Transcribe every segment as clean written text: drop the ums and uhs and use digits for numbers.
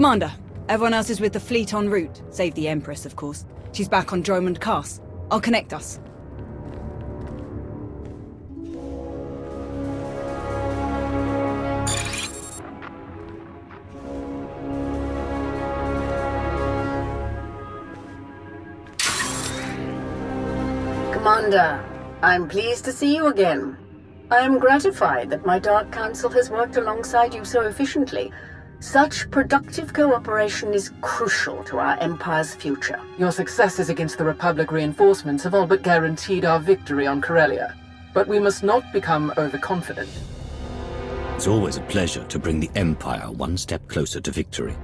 Commander, everyone else is with the fleet en route, save the Empress, of course. She's back on Dromund Cass. I'll connect us. Commander, I'm pleased to see you again. I am gratified that my Dark Council has worked alongside you so efficiently. Such productive cooperation is crucial to our Empire's future. Your successes against the Republic reinforcements have all but guaranteed our victory on Corellia. But we must not become overconfident. It's always a pleasure to bring the Empire one step closer to victory.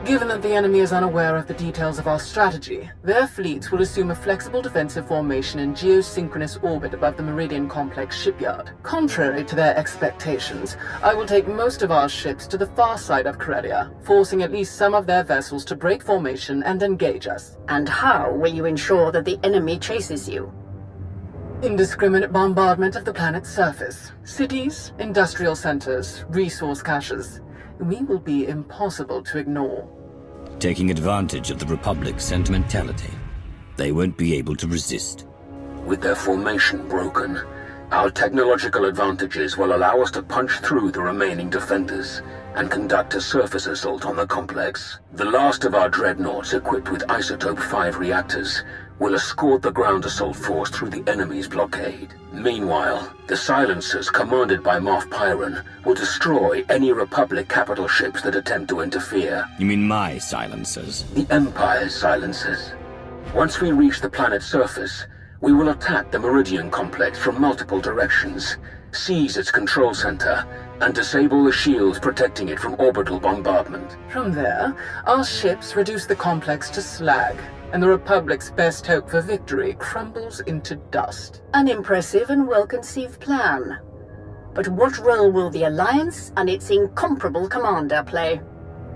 Given that the enemy is unaware of the details of our strategy, their fleets will assume a flexible defensive formation in geosynchronous orbit above the Meridian Complex shipyard. Contrary to their expectations, I will take most of our ships to the far side of Corellia, forcing at least some of their vessels to break formation and engage us. And how will you ensure that the enemy chases you? Indiscriminate bombardment of the planet's surface. Cities, industrial centers, resource caches. We will be impossible to ignore. Taking advantage of the Republic's sentimentality, they won't be able to resist. With their formation broken, our technological advantages will allow us to punch through the remaining defenders and conduct a surface assault on the complex. The last of our dreadnoughts equipped with Isotope 5 reactors will escort the ground assault force through the enemy's blockade. Meanwhile, the silencers commanded by Moff Pyron will destroy any Republic capital ships that attempt to interfere. You mean my silencers? The Empire's silencers. Once we reach the planet's surface, we will attack the Meridian Complex from multiple directions, seize its control center, and disable the shields protecting it from orbital bombardment. From there, our ships reduce the complex to slag, and the Republic's best hope for victory crumbles into dust. An impressive and well-conceived plan. But what role will the Alliance and its incomparable commander play?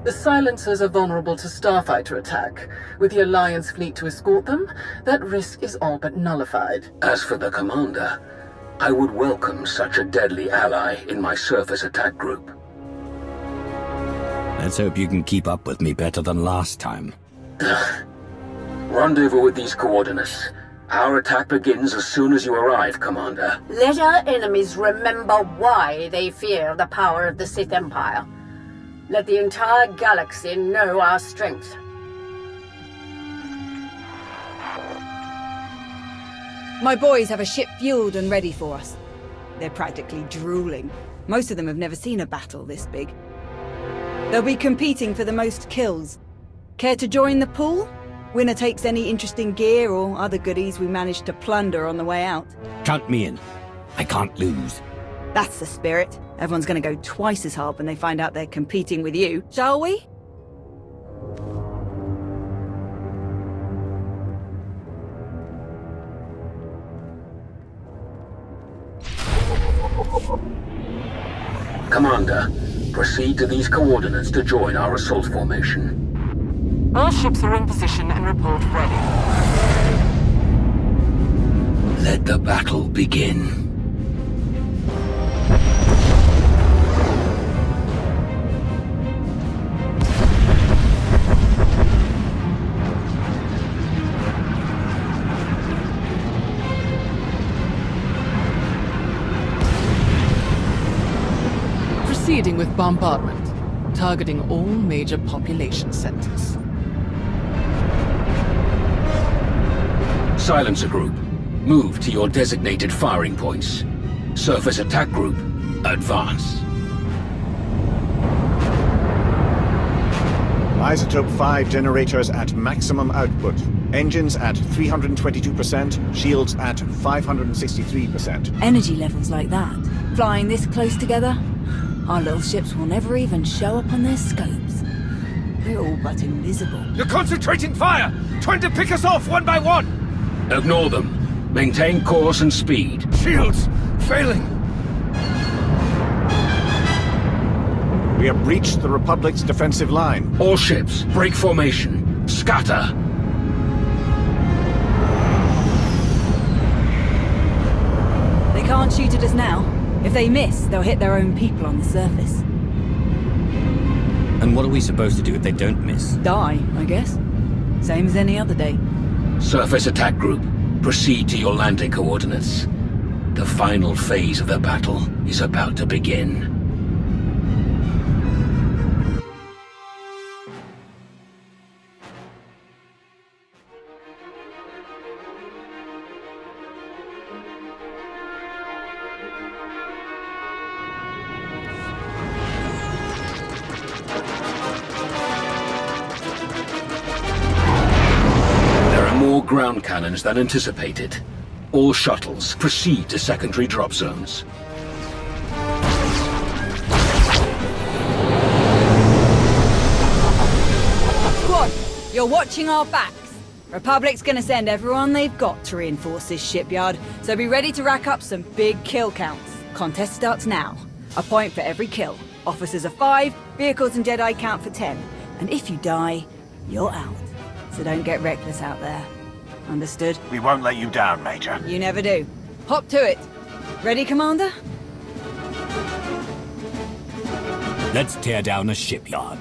The silencers are vulnerable to starfighter attack. With the Alliance fleet to escort them, that risk is all but nullified. As for the commander, I would welcome such a deadly ally in my surface attack group. Let's hope you can keep up with me better than last time. Rendezvous with these coordinates. Our attack begins as soon as you arrive, Commander. Let our enemies remember why they fear the power of the Sith Empire. Let the entire galaxy know our strength. My boys have a ship fueled and ready for us. They're practically drooling. Most of them have never seen a battle this big. They'll be competing for the most kills. Care to join the pool? Winner takes any interesting gear or other goodies we managed to plunder on the way out. Count me in. I can't lose. That's the spirit. Everyone's gonna go twice as hard when they find out they're competing with you, shall we? Commander, proceed to these coordinates to join our assault formation. All ships are in position and report ready. Let the battle begin. Proceeding with bombardment, targeting all major population centers. Silencer Group, move to your designated firing points. Surface Attack Group, advance. Isotope 5 generators at maximum output. Engines at 322%, shields at 563%. Energy levels like that, flying this close together, our little ships will never even show up on their scopes. We're all but invisible. You're concentrating fire! Trying to pick us off one by one! Ignore them. Maintain course and speed. Shields! Failing! We have breached the Republic's defensive line. All ships, break formation. Scatter! They can't shoot at us now. If they miss, they'll hit their own people on the surface. And what are we supposed to do if they don't miss? Die, I guess. Same as any other day. Surface attack group, proceed to your landing coordinates. The final phase of the battle is about to begin. More ground cannons than anticipated. All shuttles, proceed to secondary drop zones. Squad, you're watching our backs. Republic's gonna send everyone they've got to reinforce this shipyard, so be ready to rack up some big kill counts. Contest starts now. A point for every kill. Officers are 5, vehicles and Jedi count for 10. And if you die, you're out. So don't get reckless out there. Understood? We won't let you down, Major. You never do. Hop to it. Ready, Commander? Let's tear down a shipyard.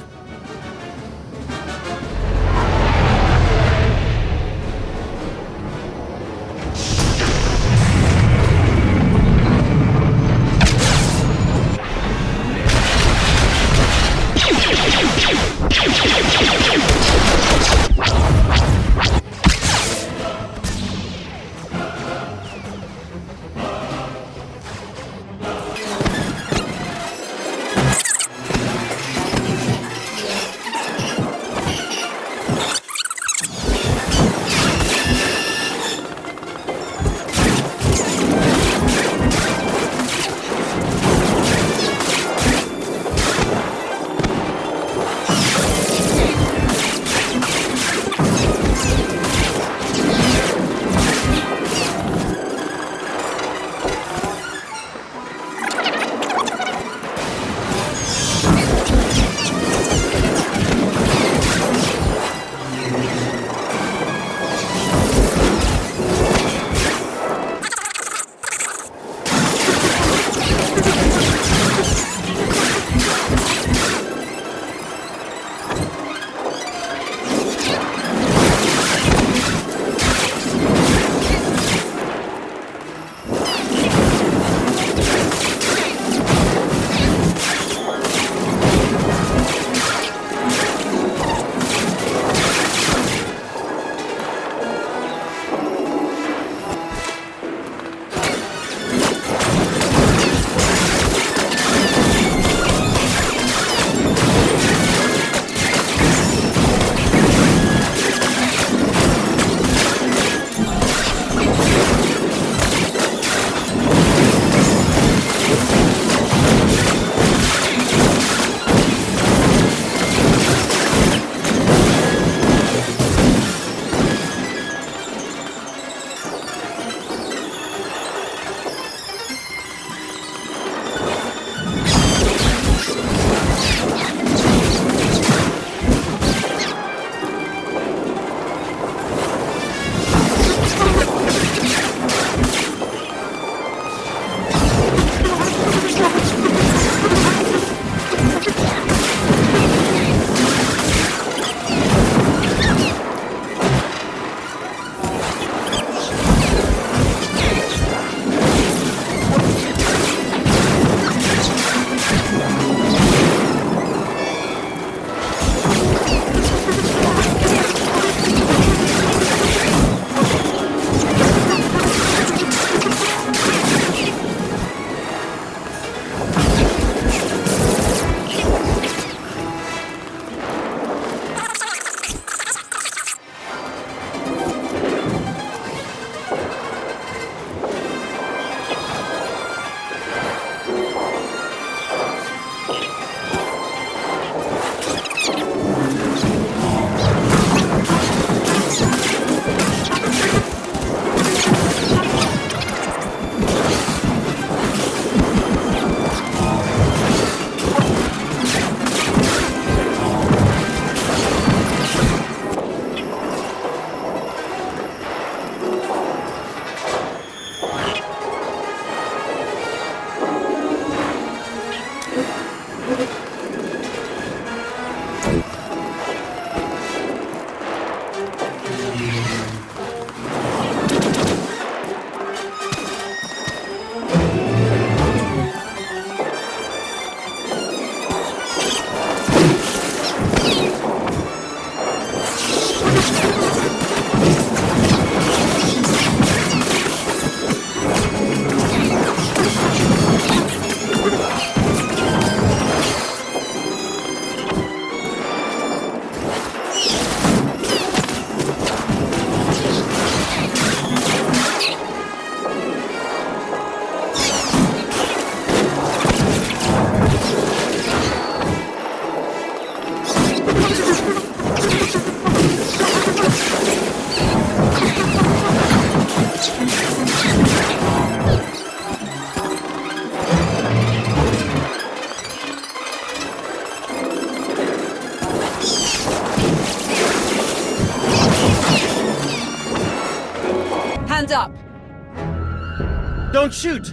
Don't shoot!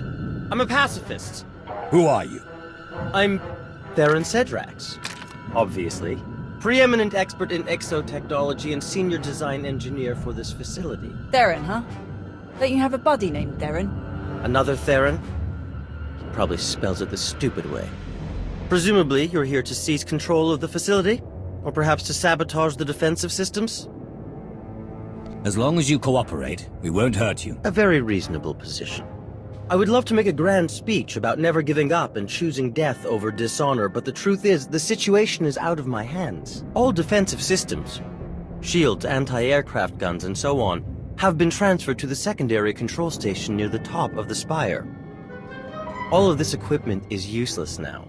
I'm a pacifist. Who are you? I'm Theron Cedrax, obviously. Preeminent expert in exotechnology and senior design engineer for this facility. Theron, huh? Don't you have a buddy named Theron? Another Theron? He probably spells it the stupid way. Presumably, you're here to seize control of the facility? Or perhaps to sabotage the defensive systems? As long as you cooperate, we won't hurt you. A very reasonable position. I would love to make a grand speech about never giving up and choosing death over dishonor, but the truth is, the situation is out of my hands. All defensive systems, shields, anti-aircraft guns, and so on, have been transferred to the secondary control station near the top of the spire. All of this equipment is useless now.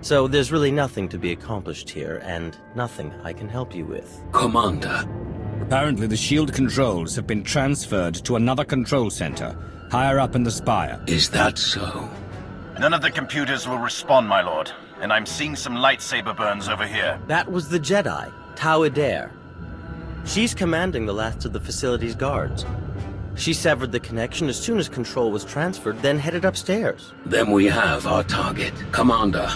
So there's really nothing to be accomplished here, and nothing I can help you with. Commander. Apparently the shield controls have been transferred to another control center, higher up in the spire. Is that so? None of the computers will respond, my lord. And I'm seeing some lightsaber burns over here. That was the Jedi, Tau Adair. She's commanding the last of the facility's guards. She severed the connection as soon as control was transferred, then headed upstairs. Then we have our target. Commander,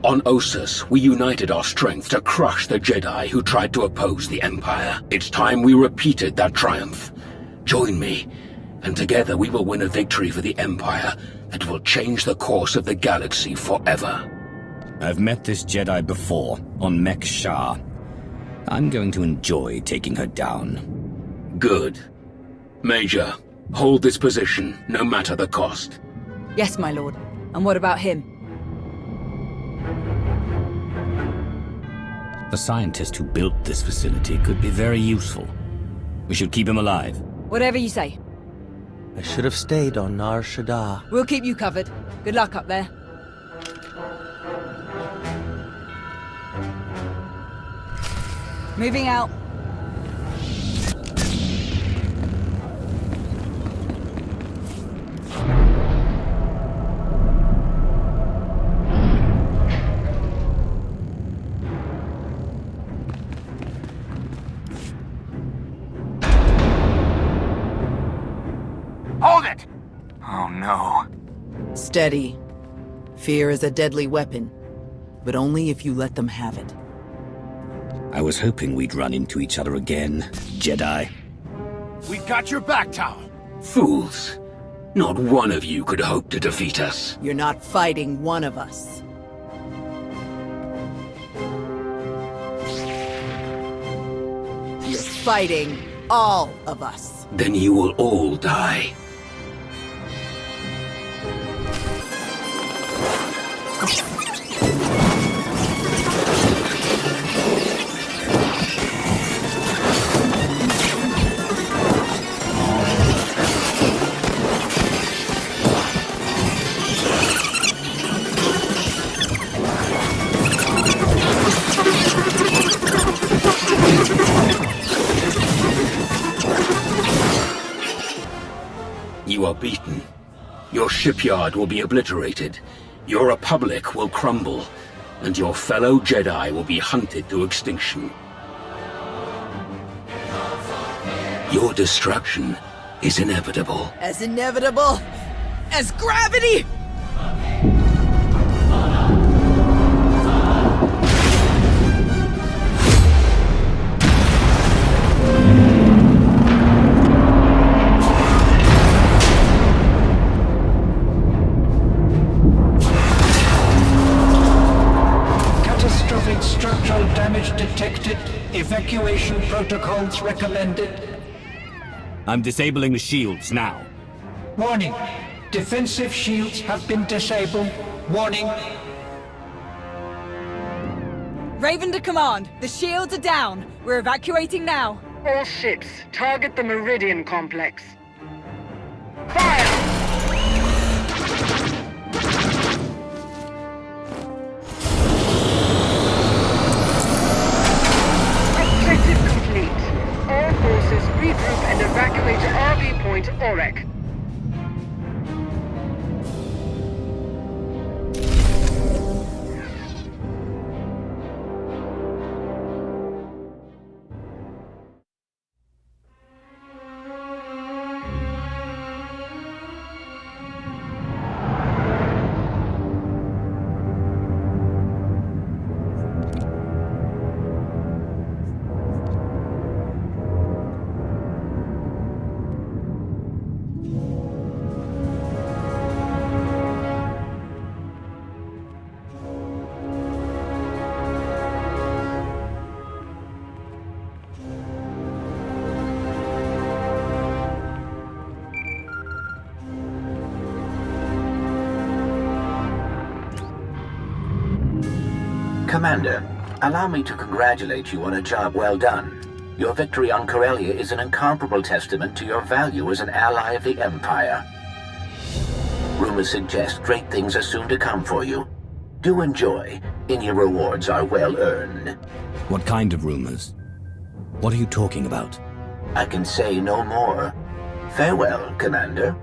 on Ossus, we united our strength to crush the Jedi who tried to oppose the Empire. It's time we repeated that triumph. Join me, and together we will win a victory for the Empire that will change the course of the galaxy forever. I've met this Jedi before, on Mek Shah. I'm going to enjoy taking her down. Good. Major, hold this position, no matter the cost. Yes, my lord. And what about him? The scientist who built this facility could be very useful. We should keep him alive. Whatever you say. I should have stayed on Nar Shaddaa. We'll keep you covered. Good luck up there. Moving out. Hold it! Oh no. Steady. Fear is a deadly weapon, but only if you let them have it. I was hoping we'd run into each other again, Jedi. We got your back, Tau. Fools. Not one of you could hope to defeat us. You're not fighting one of us. You're fighting all of us. Then you will all die. You are beaten. Your shipyard will be obliterated. Your republic will crumble. And your fellow Jedi will be hunted to extinction. Your destruction is inevitable. As inevitable as gravity! Structural damage detected. Evacuation protocols recommended. I'm disabling the shields now. Warning. Defensive shields have been disabled. Warning. Raven to command. The shields are down. We're evacuating now. All ships, target the Meridian complex. Fire! Objective complete. All forces regroup and evacuate to RV Point Orek. Commander, allow me to congratulate you on a job well done. Your victory on Corellia is an incomparable testament to your value as an ally of the Empire. Rumors suggest great things are soon to come for you. Do enjoy. Any rewards are well earned. What kind of rumors? What are you talking about? I can say no more. Farewell, Commander.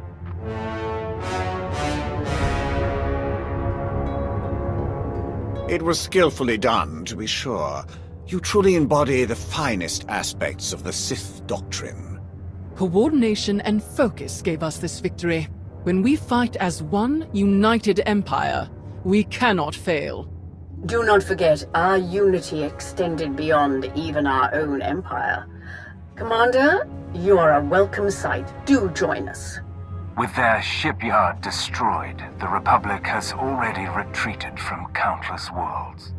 It was skillfully done, to be sure. You truly embody the finest aspects of the Sith doctrine. Coordination and focus gave us this victory. When we fight as one united empire, we cannot fail. Do not forget, our unity extended beyond even our own empire. Commander, you are a welcome sight. Do join us. With their shipyard destroyed, the Republic has already retreated from countless worlds.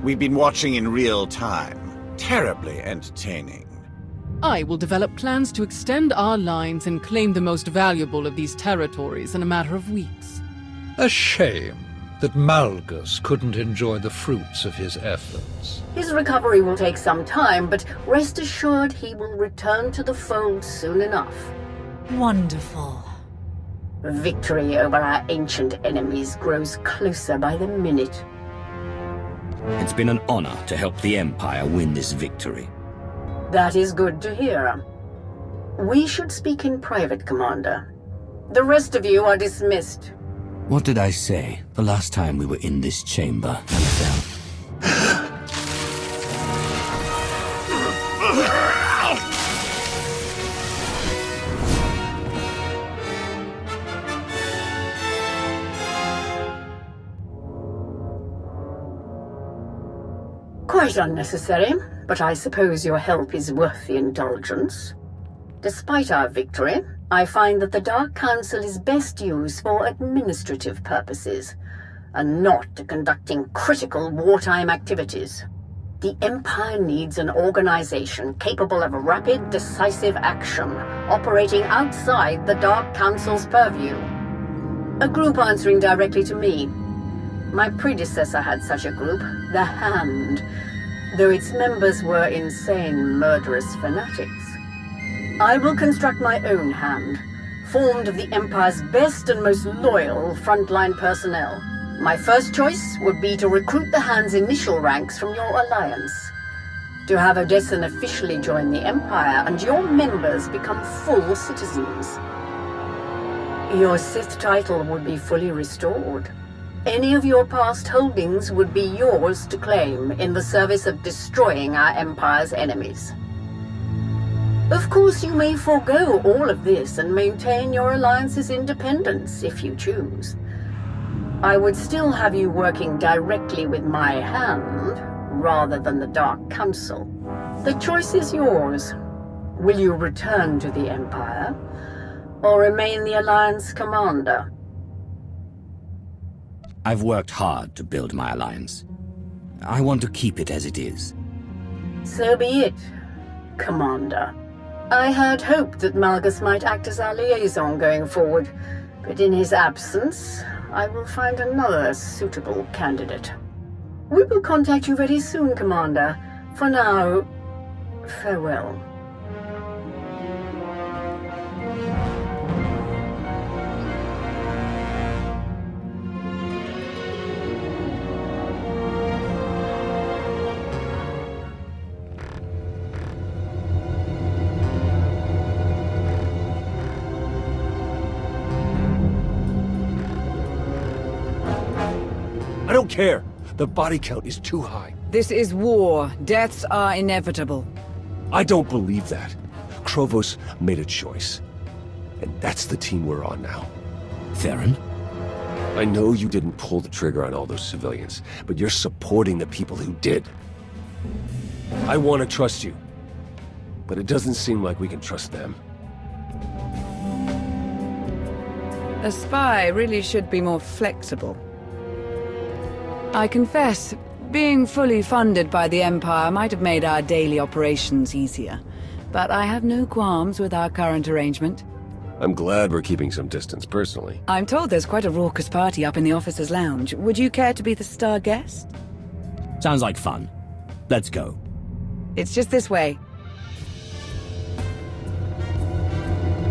We've been watching in real time. Terribly entertaining. I will develop plans to extend our lines and claim the most valuable of these territories in a matter of weeks. A shame that Malgus couldn't enjoy the fruits of his efforts. His recovery will take some time, but rest assured he will return to the fold soon enough. Wonderful. Victory over our ancient enemies grows closer by the minute. It's been an honor to help the Empire win this victory. That is good to hear. We should speak in private, Commander. The rest of you are dismissed. What did I say the last time we were in this chamber, Annabelle? Quite unnecessary, but I suppose your help is worth the indulgence. Despite our victory, I find that the Dark Council is best used for administrative purposes, and not to conducting critical wartime activities. The Empire needs an organization capable of rapid, decisive action, operating outside the Dark Council's purview. A group answering directly to me. My predecessor had such a group, the Hand, though its members were insane, murderous fanatics. I will construct my own Hand, formed of the Empire's best and most loyal frontline personnel. My first choice would be to recruit the Hand's initial ranks from your alliance, to have Odessen officially join the Empire and your members become full citizens. Your Sith title would be fully restored. Any of your past holdings would be yours to claim in the service of destroying our Empire's enemies. Of course, you may forego all of this and maintain your alliance's independence if you choose. I would still have you working directly with my Hand, rather than the Dark Council. The choice is yours. Will you return to the Empire, or remain the Alliance commander? I've worked hard to build my alliance. I want to keep it as it is. So be it, Commander. I had hoped that Malgus might act as our liaison going forward, but in his absence, I will find another suitable candidate. We will contact you very soon, Commander. For now, farewell. I don't care. The body count is too high. This is war. Deaths are inevitable. I don't believe that. Krovos made a choice. And that's the team we're on now. Theron? I know you didn't pull the trigger on all those civilians, but you're supporting the people who did. I want to trust you, but it doesn't seem like we can trust them. A spy really should be more flexible. I confess, being fully funded by the Empire might have made our daily operations easier, but I have no qualms with our current arrangement. I'm glad we're keeping some distance personally. I'm told there's quite a raucous party up in the officers' lounge. Would you care to be the star guest? Sounds like fun. Let's go. It's just this way.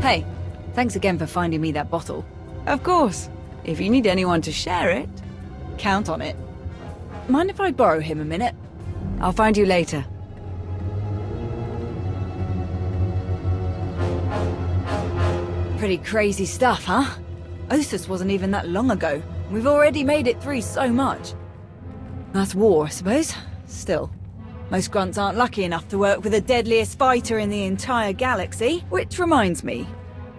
Hey, thanks again for finding me that bottle. Of course. If you need anyone to share it, count on it. Mind if I borrow him a minute? I'll find you later. Pretty crazy stuff, huh? Osus wasn't even that long ago. We've already made it through so much. That's war, I suppose. Still, most grunts aren't lucky enough to work with the deadliest fighter in the entire galaxy. Which reminds me,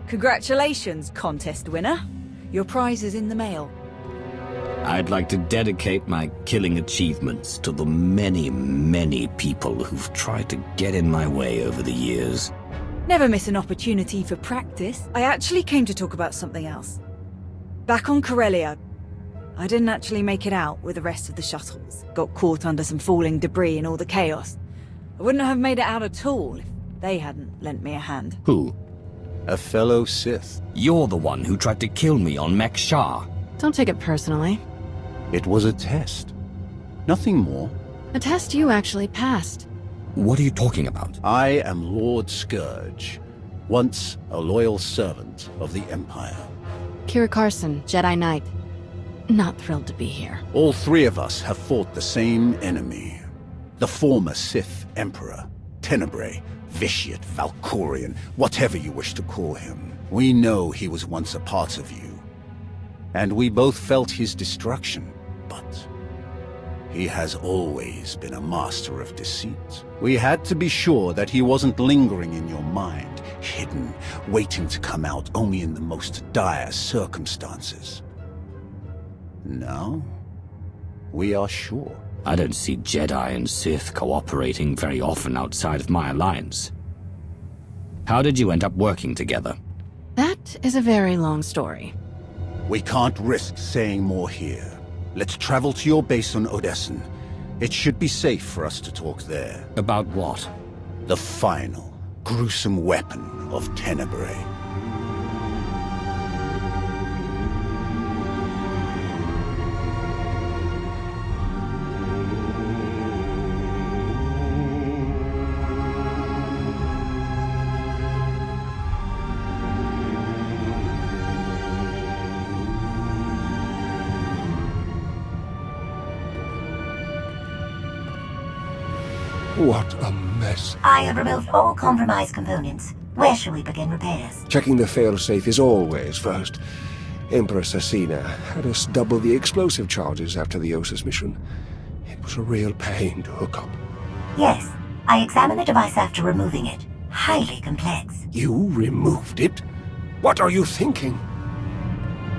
congratulations, contest winner. Your prize is in the mail. I'd like to dedicate my killing achievements to the many, many people who've tried to get in my way over the years. Never miss an opportunity for practice. I actually came to talk about something else. Back on Corellia, I didn't actually make it out with the rest of the shuttles. Got caught under some falling debris and all the chaos. I wouldn't have made it out at all if they hadn't lent me a hand. Who? A fellow Sith. You're the one who tried to kill me on Mek Shah. Don't take it personally. It was a test. Nothing more. A test you actually passed. What are you talking about? I am Lord Scourge, once a loyal servant of the Empire. Kira Carson, Jedi Knight. Not thrilled to be here. All three of us have fought the same enemy. The former Sith Emperor, Tenebrae, Vitiate, Valkorian, whatever you wish to call him. We know he was once a part of you. And we both felt his destruction, but he has always been a master of deceit. We had to be sure that he wasn't lingering in your mind, hidden, waiting to come out only in the most dire circumstances. Now, we are sure. I don't see Jedi and Sith cooperating very often outside of my alliance. How did you end up working together? That is a very long story. We can't risk saying more here. Let's travel to your base on Odessen. It should be safe for us to talk there. About what? The final, gruesome weapon of Tenebrae. What a mess. I have removed all compromised components. Where shall we begin repairs? Checking the failsafe is always first. Empress Asina had us double the explosive charges after the Osus mission. It was a real pain to hook up. Yes, I examined the device after removing it. Highly complex. You removed it? What are you thinking?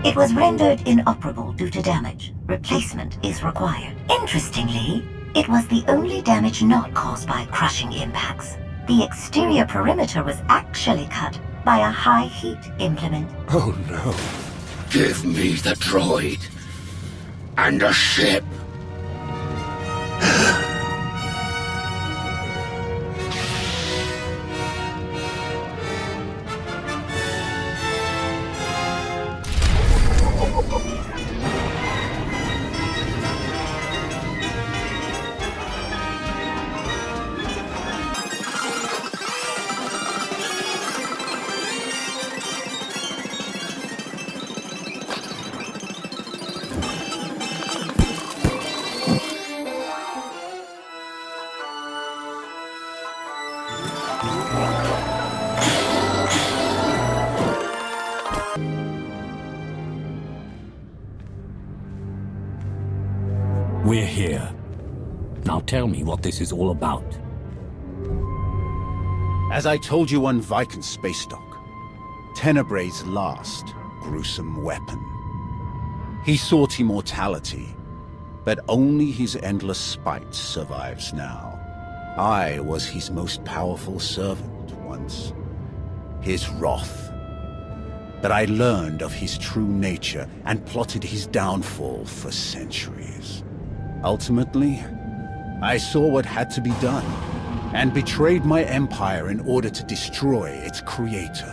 It was rendered inoperable due to damage. Replacement is required. Interestingly, it was the only damage not caused by crushing impacts. The exterior perimeter was actually cut by a high-heat implement. Oh no. Give me the droid. And a ship. We're here. Now tell me what this is all about. As I told you on Viken Space Dock, Tenebrae's last gruesome weapon. He sought immortality, but only his endless spite survives now. I was his most powerful servant once, his wrath. But I learned of his true nature and plotted his downfall for centuries. Ultimately, I saw what had to be done, and betrayed my empire in order to destroy its creator.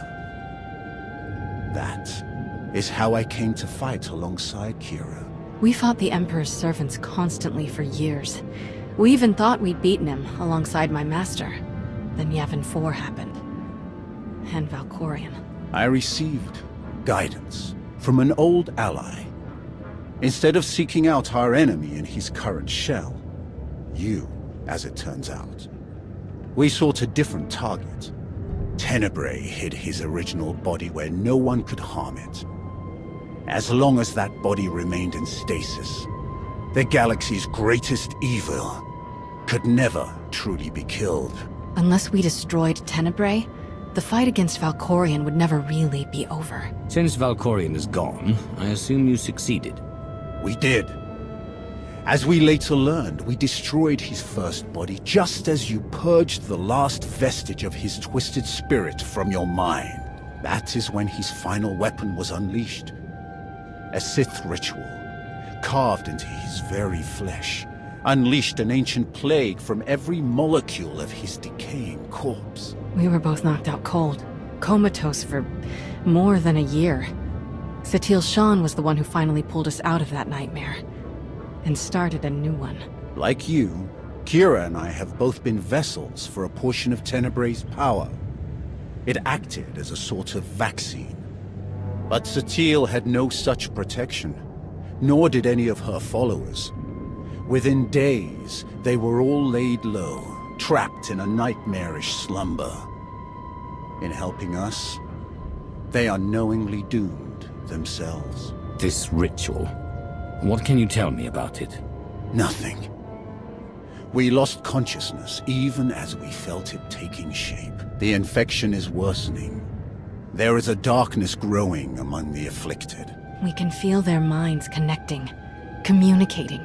That is how I came to fight alongside Kira. We fought the Emperor's servants constantly for years. We even thought we'd beaten him alongside my master. Then Yavin 4 happened. And Valkorion. I received guidance from an old ally. Instead of seeking out our enemy in his current shell, you, as it turns out, we sought a different target. Tenebrae hid his original body where no one could harm it. As long as that body remained in stasis, the galaxy's greatest evil could never truly be killed. Unless we destroyed Tenebrae, the fight against Valkorion would never really be over. Since Valkorion is gone, I assume you succeeded. We did. As we later learned, we destroyed his first body just as you purged the last vestige of his twisted spirit from your mind. That is when his final weapon was unleashed. A Sith ritual, carved into his very flesh, unleashed an ancient plague from every molecule of his decaying corpse. We were both knocked out cold, comatose for more than a year. Satil Shan was the one who finally pulled us out of that nightmare, and started a new one. Like you, Kira and I have both been vessels for a portion of Tenebrae's power. It acted as a sort of vaccine. But Satil had no such protection, nor did any of her followers. Within days, they were all laid low, trapped in a nightmarish slumber. In helping us, they are knowingly doomed themselves. This ritual, what can you tell me about it? Nothing. We lost consciousness even as we felt it taking shape. The infection is worsening. There is a darkness growing among the afflicted. We can feel their minds connecting, communicating.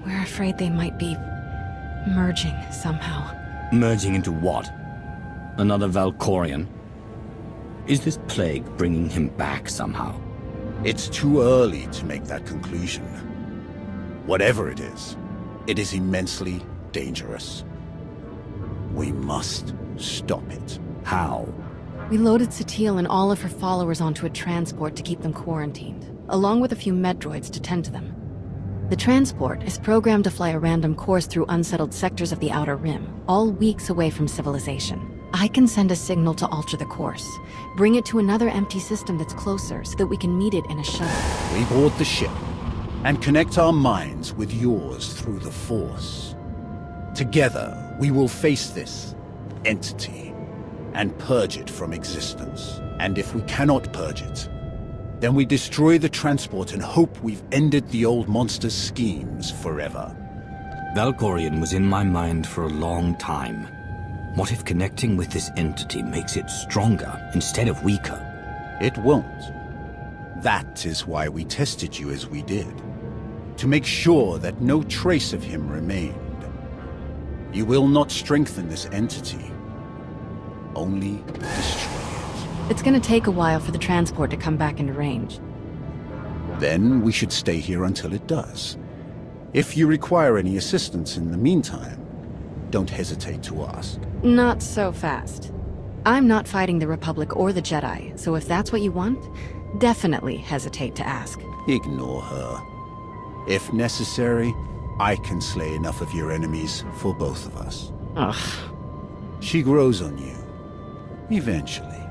We're afraid they might be merging somehow. Merging into what? Another Valkorion? Is this plague bringing him back somehow? It's too early to make that conclusion. Whatever it is immensely dangerous. We must stop it. How? We loaded Satil and all of her followers onto a transport to keep them quarantined, along with a few med droids to tend to them. The transport is programmed to fly a random course through unsettled sectors of the Outer Rim, all weeks away from civilization. I can send a signal to alter the course, bring it to another empty system that's closer so that we can meet it in a shuttle. We board the ship and connect our minds with yours through the Force. Together, we will face this entity and purge it from existence. And if we cannot purge it, then we destroy the transport and hope we've ended the old monster's schemes forever. Valkorion was in my mind for a long time. What if connecting with this entity makes it stronger instead of weaker? It won't. That is why we tested you as we did. To make sure that no trace of him remained. You will not strengthen this entity. Only destroy it. It's gonna take a while for the transport to come back into range. Then we should stay here until it does. If you require any assistance in the meantime, don't hesitate to ask. Not so fast. I'm not fighting the Republic or the Jedi, so if that's what you want, definitely hesitate to ask. Ignore her. If necessary, I can slay enough of your enemies for both of us. Ugh. She grows on you. Eventually.